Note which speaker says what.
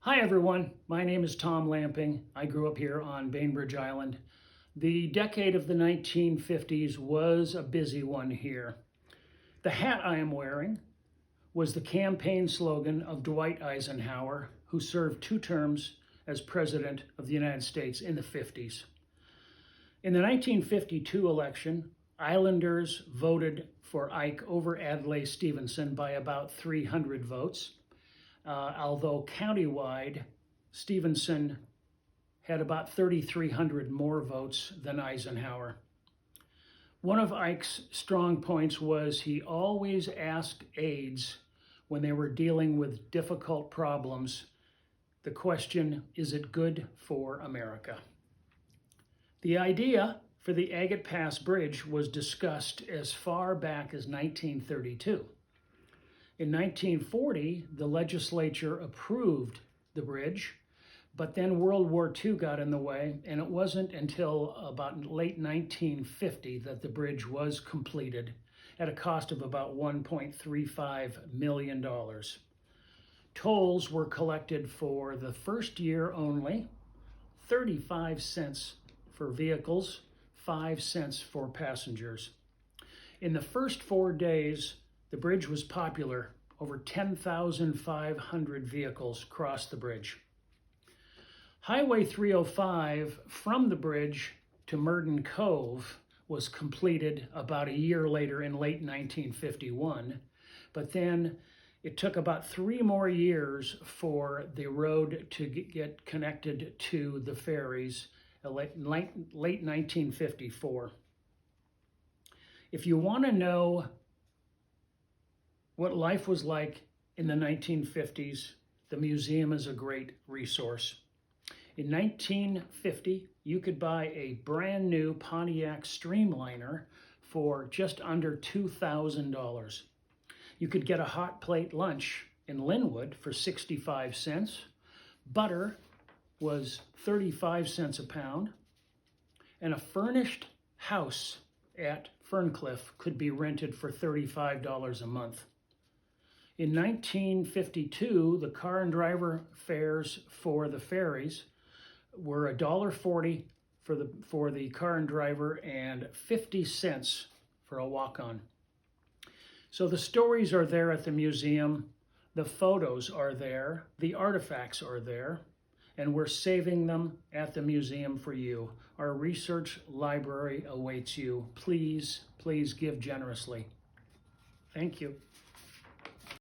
Speaker 1: Hi everyone, my name is Tom Lamping. I grew up here on Bainbridge Island. The decade of the 1950s was a busy one here. The hat I am wearing was the campaign slogan of Dwight Eisenhower, who served 2 terms as President of the United States in the 50s. In the 1952 election, Islanders voted for Ike over Adlai Stevenson by about 300 votes. Although countywide, Stevenson had about 3,300 more votes than Eisenhower. One of Ike's strong points was he always asked aides when they were dealing with difficult problems the question, is it good for America? The idea for the Agate Pass Bridge was discussed as far back as 1932. In 1940, the legislature approved the bridge, but then World War II got in the way, and it wasn't until about late 1950 that the bridge was completed at a cost of about $1.35 million. Tolls were collected for the first year only, 35 cents for vehicles, 5 cents for passengers. In the first 4 days, the bridge was popular. Over 10,500 vehicles crossed the bridge. Highway 305 from the bridge to Murden Cove was completed about a year later in late 1951, but then it took about 3 more years for the road to get connected to the ferries, late 1954. If you want to know what life was like in the 1950s, the museum is a great resource. In 1950, you could buy a brand new Pontiac Streamliner for just under $2,000. You could get a hot plate lunch in Linwood for 65 cents. Butter was 35 cents a pound. And a furnished house at Ferncliff could be rented for $35 a month. In 1952, the car and driver fares for the ferries were $1.40 for the car and driver and 50 cents for a walk-on. So the stories are there at the museum, the photos are there, the artifacts are there, and we're saving them at the museum for you. Our research library awaits you. Please, please give generously. Thank you.